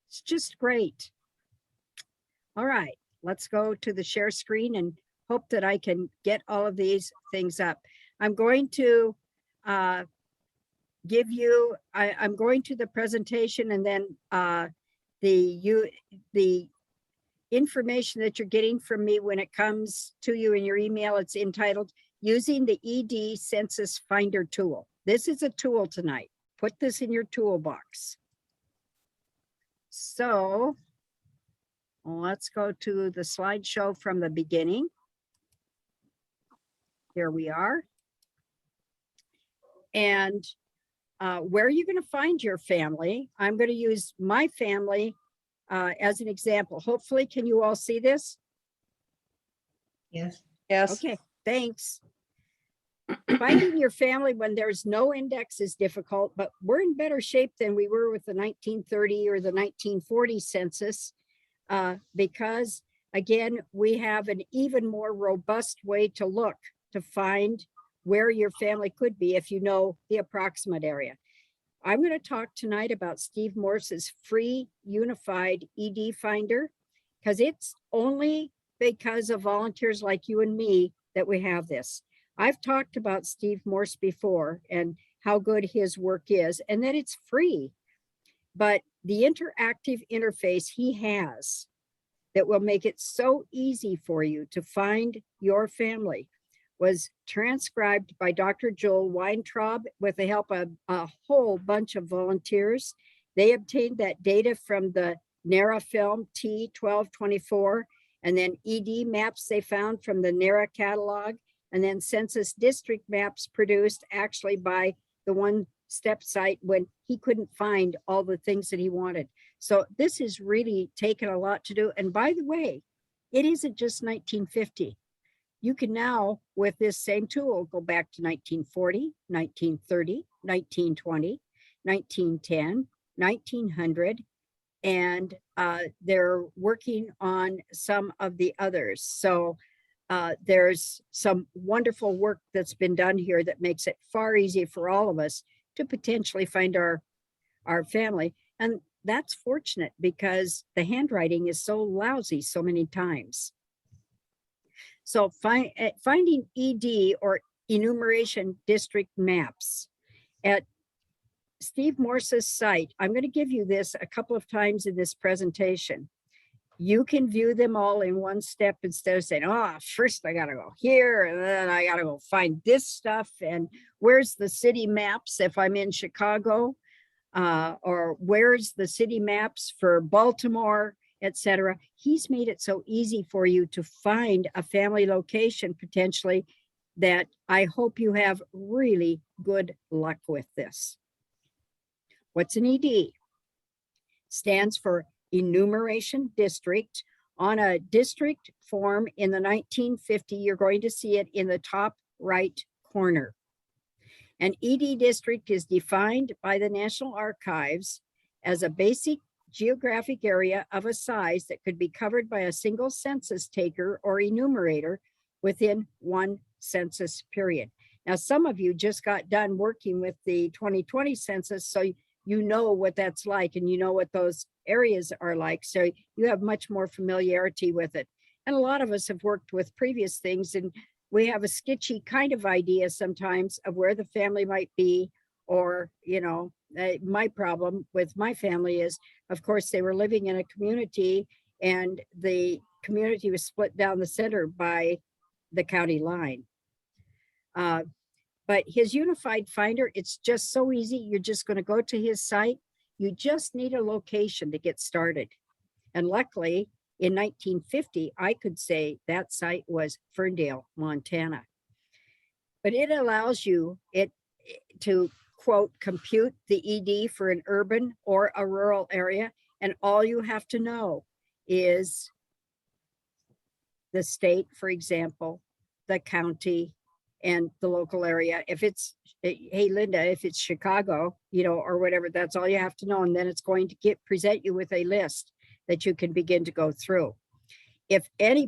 It's just great. All right, let's go to the share screen and hope that I can get all of these things up. I'm going to give you, I'm going to the presentation, and then the information that you're getting from me when it comes to you in your email, it's entitled Using the ED Census Finder Tool. This is a tool tonight. Put this in your toolbox. So let's go to the slideshow from the beginning. Here we are. And where are you going to find your family? I'm going to use my family as an example. Hopefully, can you all see this? Yes. Yes. Okay, thanks. Finding your family when there's no index is difficult, but we're in better shape than we were with the 1930 or the 1940 census because, again, we have an even more robust way to look to find where your family could be if you know the approximate area. I'm going to talk tonight about Steve Morse's free unified ED finder, because it's only because of volunteers like you and me that we have this. I've talked about Steve Morse before and how good his work is, and that it's free. But the interactive interface he has that will make it so easy for you to find your family was transcribed by Dr. Joel Weintraub with the help of a whole bunch of volunteers. They obtained that data from the NARA film T1224, and then ED maps they found from the NARA catalog, and then census district maps produced actually by the one-step site when he couldn't find all the things that he wanted. So this has really taken a lot to do. And by the way, it isn't just 1950. You can now, with this same tool, go back to 1940, 1930, 1920, 1910, 1900, and they're working on some of the others. So there's some wonderful work that's been done here that makes it far easier for all of us to potentially find our family. And that's fortunate because the handwriting is so lousy so many times. So finding ED or enumeration district maps at Steve Morse's site. I'm going to give you this a couple of times in this presentation. You can view them all in one step instead of saying, oh, first I got to go here and then I got to go find this stuff. And where's the city maps if I'm in Chicago? Or where's the city maps for Baltimore, etc. He's made it so easy for you to find a family location potentially that I hope you have really good luck with this. What's an ED? Stands for Enumeration District. On a district form in the 1950, you're going to see it in the top right corner. An ED district is defined by the National Archives as a basic geographic area of a size that could be covered by a single census taker or enumerator within one census period. Now, some of you just got done working with the 2020 census, so you know what that's like and you know what those areas are like. So you have much more familiarity with it. And a lot of us have worked with previous things and we have a sketchy kind of idea sometimes of where the family might be, or, you know, my problem with my family is, of course, they were living in a community and the community was split down the center by the county line. But his unified finder, it's just so easy. You're just going to go to his site. You just need a location to get started. And luckily, in 1950, I could say that site was Ferndale, Montana. But it allows you to, quote, compute the ED for an urban or a rural area. And all you have to know is the state, for example, the county, and the local area. If it's, hey, Linda, if it's Chicago, you know, or whatever, that's all you have to know. And then it's going to present you with a list that you can begin to go through. If any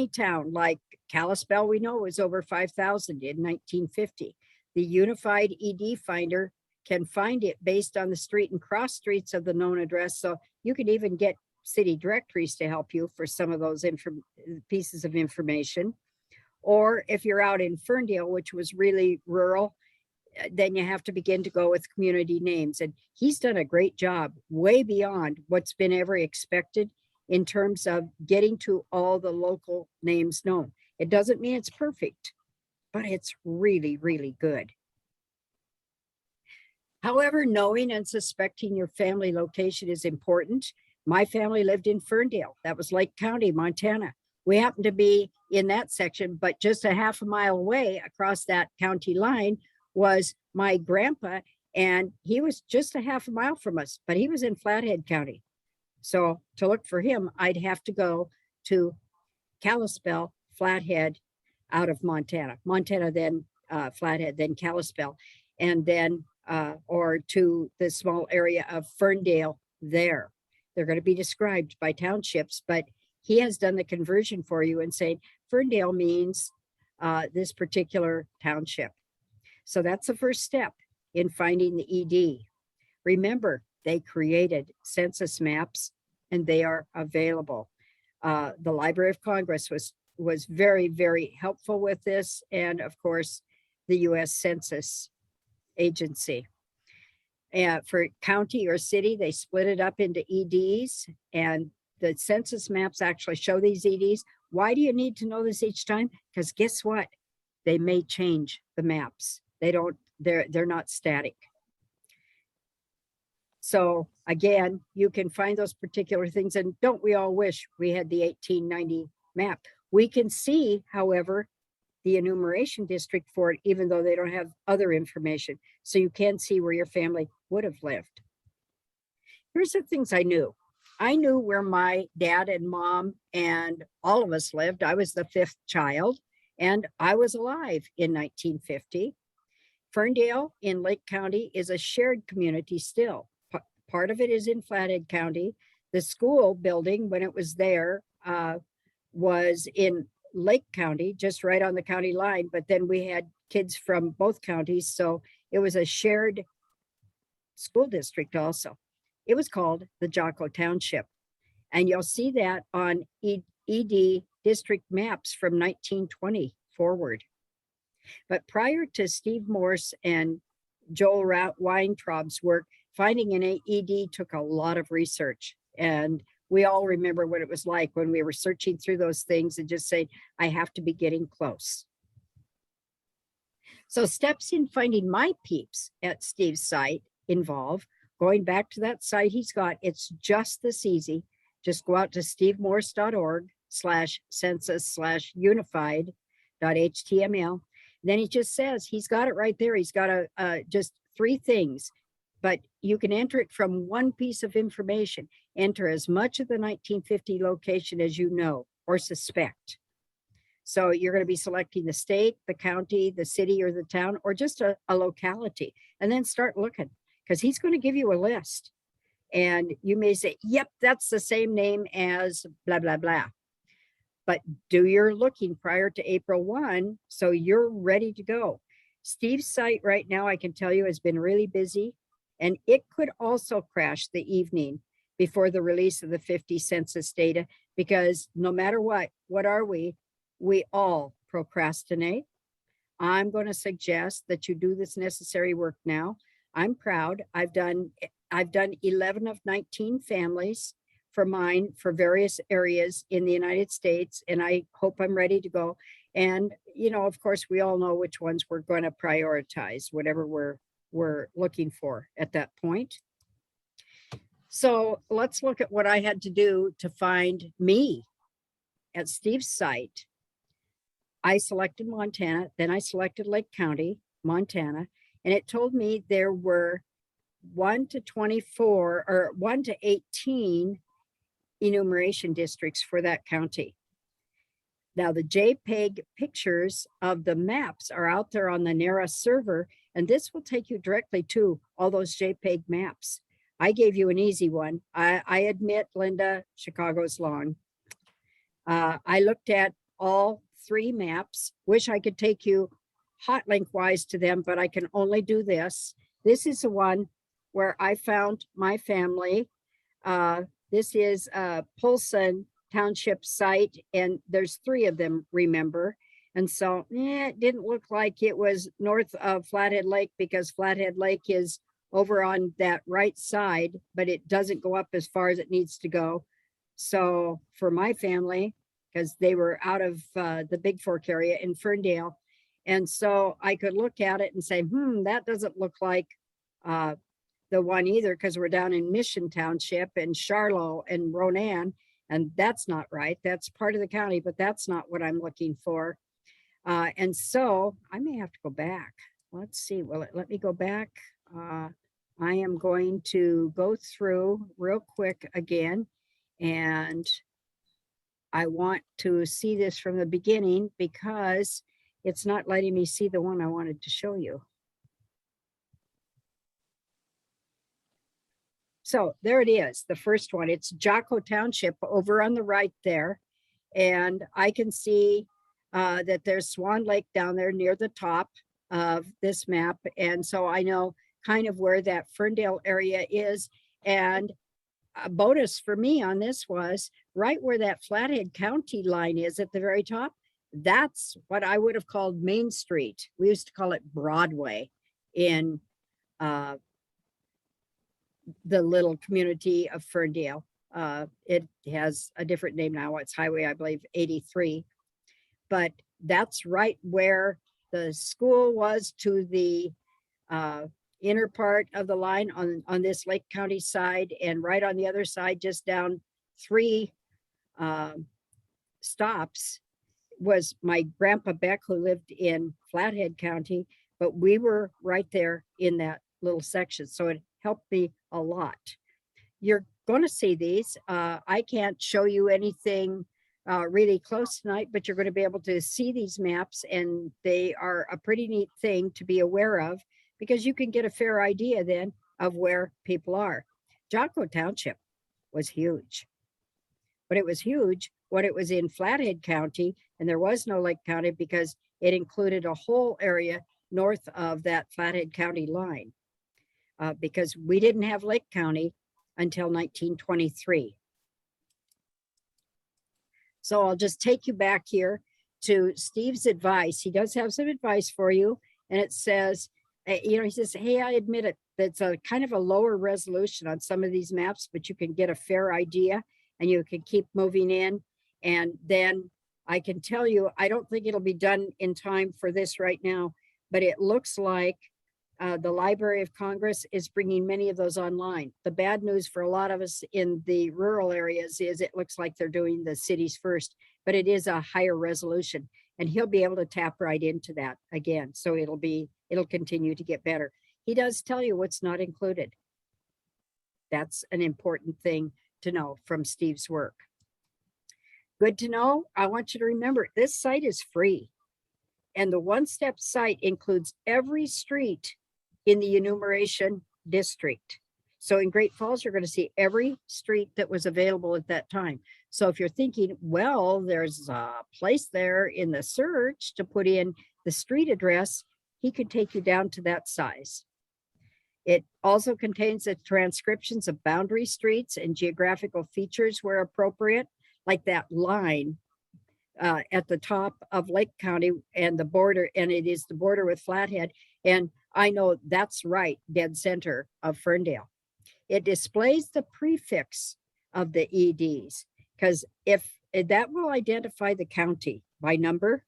town like Kalispell, we know was over 5,000 in 1950, the unified ED finder can find it based on the street and cross streets of the known address. So you can even get city directories to help you for some of those pieces of information. Or if you're out in Ferndale, which was really rural, then you have to begin to go with community names. And he's done a great job, way beyond what's been ever expected in terms of getting to all the local names known. It doesn't mean it's perfect, but it's really, really good. However, knowing and suspecting your family location is important. My family lived in Ferndale. That was Lake County, Montana. We happened to be in that section, but just a half a mile away across that county line was my grandpa, and he was just a half a mile from us, but he was in Flathead County. So to look for him, I'd have to go to Kalispell, Flathead, out of Montana. Montana, then Flathead, then Kalispell, and then or to the small area of Ferndale there. They're going to be described by townships, but he has done the conversion for you and saying Ferndale means this particular township. So that's the first step in finding the ED. Remember, they created census maps and they are available. The Library of Congress was very, very helpful with this. And of course, the US Census Agency. For county or city, they split it up into EDs, and the census maps actually show these EDs. Why do you need to know this each time? Because guess what? They may change the maps. They're not static. So again, you can find those particular things. And don't we all wish we had the 1890 map? We can see, however, the enumeration district for it, even though they don't have other information. So you can see where your family would have lived. Here's the things I knew. I knew where my dad and mom and all of us lived. I was the fifth child, and I was alive in 1950. Ferndale in Lake County is a shared community still. Part of it is in Flathead County. The school building, when it was there, was in Lake County, just right on the county line. But then we had kids from both counties, so it was a shared school district also. It was called the Jocko Township. And you'll see that on ED district maps from 1920 forward. But prior to Steve Morse and Joel Weintraub's work, finding an ED took a lot of research. And we all remember what it was like when we were searching through those things and just saying, I have to be getting close. So steps in finding my peeps at Steve's site involve going back to that site he's got. It's just this easy. Just go out to stevemorse.org/census/unified.html. Then he just says he's got it right there. He's got just 3 things, but you can enter it from one piece of information. Enter as much of the 1950 location as you know or suspect. So you're going to be selecting the state, the county, the city, or the town, or just a locality, and then start looking, because he's going to give you a list. And you may say, yep, that's the same name as blah, blah, blah. But do your looking prior to April 1, so you're ready to go. Steve's site right now, I can tell you, has been really busy, and it could also crash the evening before the release of the 50 census data, because no matter what are we? We all procrastinate. I'm going to suggest that you do this necessary work now. I'm proud. I've done 11 of 19 families for mine for various areas in the United States, and I hope I'm ready to go. And, you know, of course, we all know which ones we're going to prioritize, whatever we're looking for at that point. So let's look at what I had to do to find me at Steve's site. I selected Montana, then I selected Lake County, Montana, and it told me there were 1 to 24 or 1 to 18 enumeration districts for that county. Now the JPEG pictures of the maps are out there on the NARA server, and this will take you directly to all those JPEG maps. I gave you an easy one. I admit, Linda, Chicago's long. I looked at all 3 maps. Wish I could take you hot link wise to them, but I can only do this. This is the one where I found my family. This is a Polson Township site, and there's 3 of them, remember? And so it didn't look like it was north of Flathead Lake, because Flathead Lake is over on that right side, but it doesn't go up as far as it needs to go. So for my family, because they were out of the Big Fork area in Ferndale, and so I could look at it and say, that doesn't look like the one either, because we're down in Mission Township and Charlotte and Ronan, and that's not right. That's part of the county, but that's not what I'm looking for. And so I may have to go back. Let's see. Well, let me go back. I am going to go through real quick again, and I want to see this from the beginning because it's not letting me see the one I wanted to show you. So there it is, the first one. It's Jocko Township over on the right there. And I can see that there's Swan Lake down there near the top of this map. And so I know kind of where that Ferndale area is. And a bonus for me on this was right where that Flathead County line is at the very top. That's what I would have called Main Street. We used to call it Broadway in the little community of Ferndale. It has a different name now. It's Highway, I believe, 83. But that's right where the school was to the inner part of the line on this Lake County side, and right on the other side, just down 3 stops, was my grandpa Beck, who lived in Flathead County, but we were right there in that little section. So it helped me a lot. You're going to see these. I can't show you anything really close tonight, but you're going to be able to see these maps, and they are a pretty neat thing to be aware of, because you can get a fair idea then of where people are. Jocko Township was huge, but it was huge when it was in Flathead County, and there was no Lake County because it included a whole area north of that Flathead County line, because we didn't have Lake County until 1923. So I'll just take you back here to Steve's advice. He does have some advice for you, and it says, he says, hey, I admit it, that's a kind of a lower resolution on some of these maps, but you can get a fair idea and you can keep moving in. And then I can tell you, I don't think it'll be done in time for this right now, but it looks like the Library of Congress is bringing many of those online. The bad news for a lot of us in the rural areas is it looks like they're doing the cities first, but it is a higher resolution, and he'll be able to tap right into that again. So it'll continue to get better. He does tell you what's not included. That's an important thing to know from Steve's work. Good to know. I want you to remember, this site is free, and the one-step site includes every street in the enumeration district. So in Great Falls, you're going to see every street that was available at that time. So if you're thinking, well, there's a place there in the search to put in the street address, he could take you down to that size. It also contains the transcriptions of boundary streets and geographical features where appropriate, like that line at the top of Lake County and the border, and it is the border with Flathead. And I know that's right, dead center of Ferndale. It displays the prefix of the EDs, because if that will identify the county by number,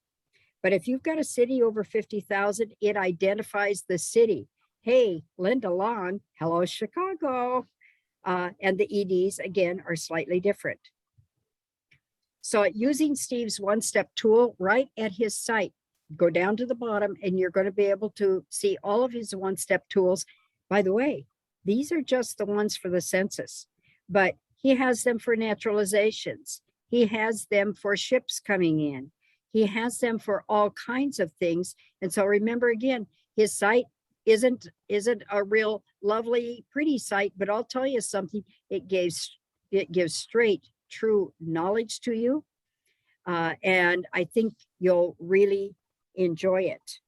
but if you've got a city over 50,000, it identifies the city. Hey, Linda Lawn, hello, Chicago. And the EDs, again, are slightly different. So using Steve's one-step tool right at his site, go down to the bottom and you're going to be able to see all of his one-step tools. By the way, these are just the ones for the census, but he has them for naturalizations. He has them for ships coming in. He has them for all kinds of things. And so remember, again, his site isn't a real lovely, pretty site, but I'll tell you something, it gives straight, true knowledge to you. And I think you'll really enjoy it.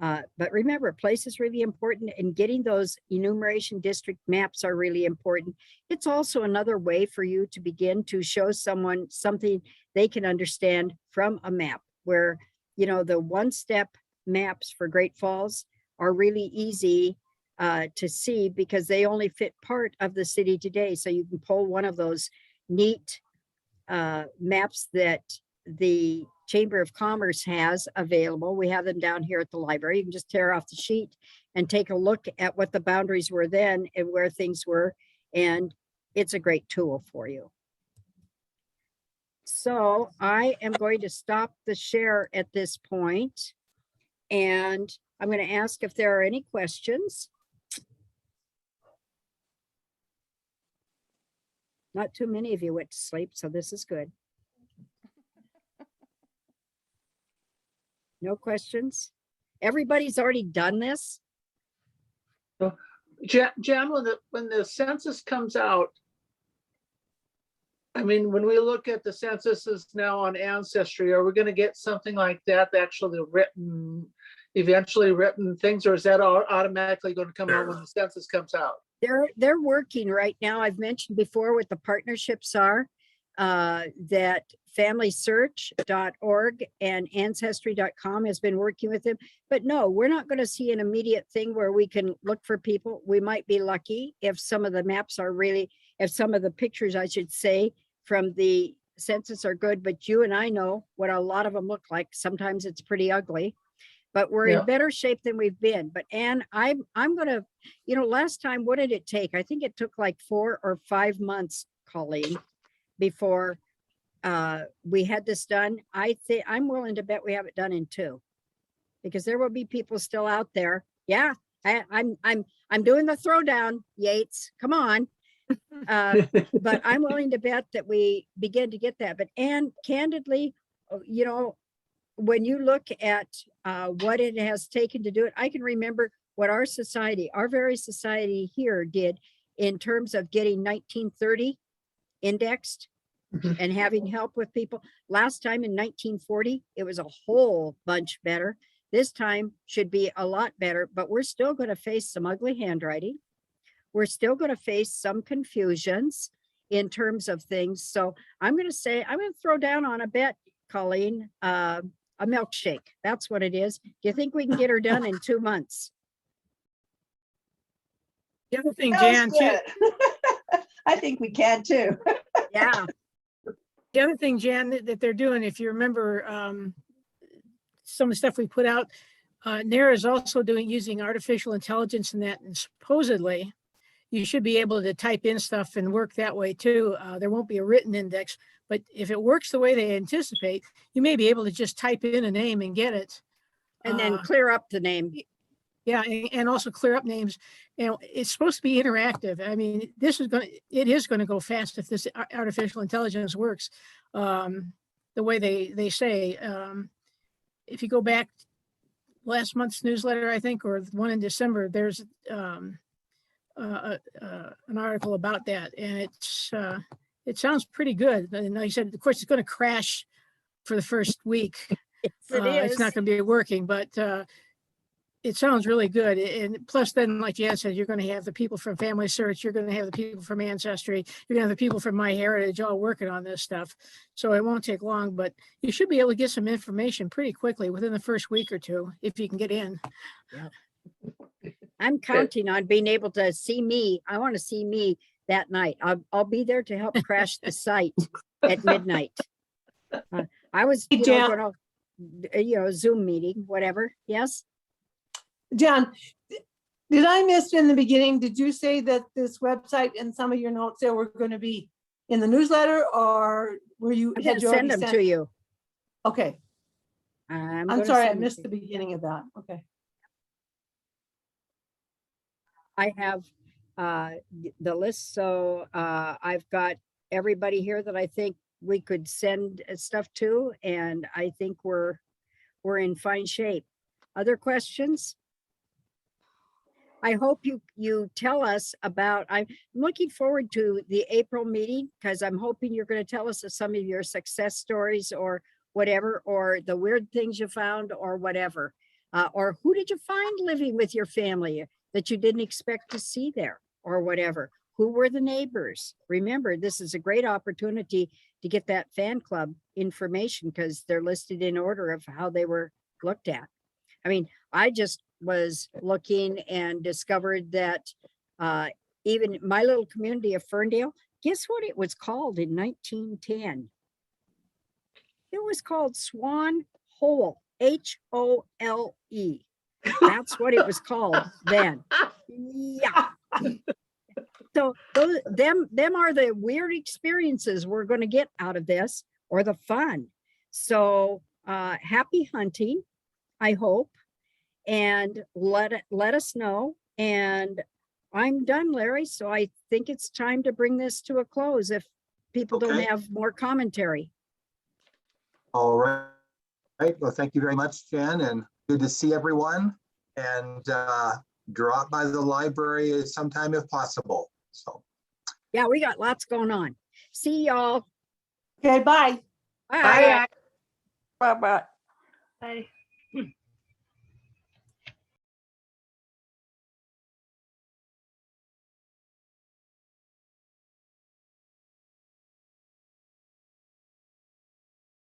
But remember, place is really important, and getting those enumeration district maps are really important. It's also another way for you to begin to show someone something they can understand from a map, where, you know, the one-step maps for Great Falls are really easy to see because they only fit part of the city today. So you can pull one of those neat maps that the Chamber of Commerce has available. We have them down here at the library. You can just tear off the sheet and take a look at what the boundaries were then and where things were. And it's a great tool for you. So I am going to stop the share at this point, and I'm going to ask if there are any questions. Not too many of you went to sleep, so this is good. No questions? Everybody's already done this? Jan, when the census comes out, I mean, when we look at the censuses now on Ancestry, are we going to get something like that, actually written, eventually written things, or is that all automatically going to come out when the census comes out? They're working right now. I've mentioned before what the partnerships are, that FamilySearch.org and Ancestry.com has been working with them. But no, we're not going to see an immediate thing where we can look for people. We might be lucky if some of the maps are really, if some of the pictures, I should say, from the census are good, but you and I know what a lot of them look like. Sometimes it's pretty ugly. But we're in better shape than we've been. But Anne, I'm gonna, you know, last time, what did it take? I think it took like 4 or 5 months, Colleen, before we had this done. I think I'm willing to bet we have it done in 2, because there will be people still out there. Yeah, I'm doing the throwdown, Yates. Come on. But I'm willing to bet that we begin to get that. But Anne, candidly, you know, when you look at what it has taken to do it, I can remember what our society, our very society here did in terms of getting 1930 indexed and having help with people. Last time in 1940, it was a whole bunch better. This time should be a lot better, but we're still going to face some ugly handwriting. We're still going to face some confusions in terms of things. So I'm going to say, I'm going to throw down on a bet, Colleen, a milkshake. That's what it is. Do you think we can get her done in 2 months? The other thing, Sounds Jan, too, good. I think we can too. Yeah. the other thing, Jan, that they're doing, if you remember some of the stuff we put out, NARA is also using artificial intelligence in that, and supposedly you should be able to type in stuff and work that way too. There won't be a written index, but if it works the way they anticipate, you may be able to just type in a name and get it. And then clear up the name. Yeah, and also clear up names. And it's supposed to be interactive. I mean, it is going to go fast if this artificial intelligence works the way they say. If you go back last month's newsletter, I think, or the one in December, there's an article about that, and it sounds pretty good. And like I said, of course, it's going to crash for the first week. Yes, it is. It's not going to be working, but it sounds really good. And plus, then, like Jan said, you're going to have the people from Family Search, you're going to have the people from Ancestry, you're going to have the people from MyHeritage all working on this stuff. So it won't take long, but you should be able to get some information pretty quickly within the first week or 2 if you can get in. Yeah. I'm counting on being able to see me. I want to see me that night. I'll be there to help crash the site at midnight. I was, going to, Zoom meeting, whatever. Yes. John, did I miss in the beginning? Did you say that this website and some of your notes there were going to be in the newsletter, or were you? I'm going to send them to you. Okay. I'm sorry, I missed the beginning of that. Okay. I have the list, so I've got everybody here that I think we could send stuff to, and I think we're in fine shape. Other questions? I hope you tell us about, I'm looking forward to the April meeting, because I'm hoping you're going to tell us of some of your success stories or whatever, or the weird things you found or whatever. Or who did you find living with your family that you didn't expect to see there or whatever? Who were the neighbors? Remember, this is a great opportunity to get that fan club information because they're listed in order of how they were looked at. I mean, I just was looking and discovered that even my little community of Ferndale, guess what it was called in 1910? It was called Swan Hole, Hole. That's what it was called then. Yeah. So them are the weird experiences we're going to get out of this, or the fun. So happy hunting, I hope, and let us know. And I'm done, Larry. So I think it's time to bring this to a close if people don't Okay. have more commentary. All right. Right. Well, thank you very much, Jen, and good to see everyone. And drop by the library sometime if possible. So. Yeah, we got lots going on. See y'all. Okay, bye. Bye. Bye-bye. Bye.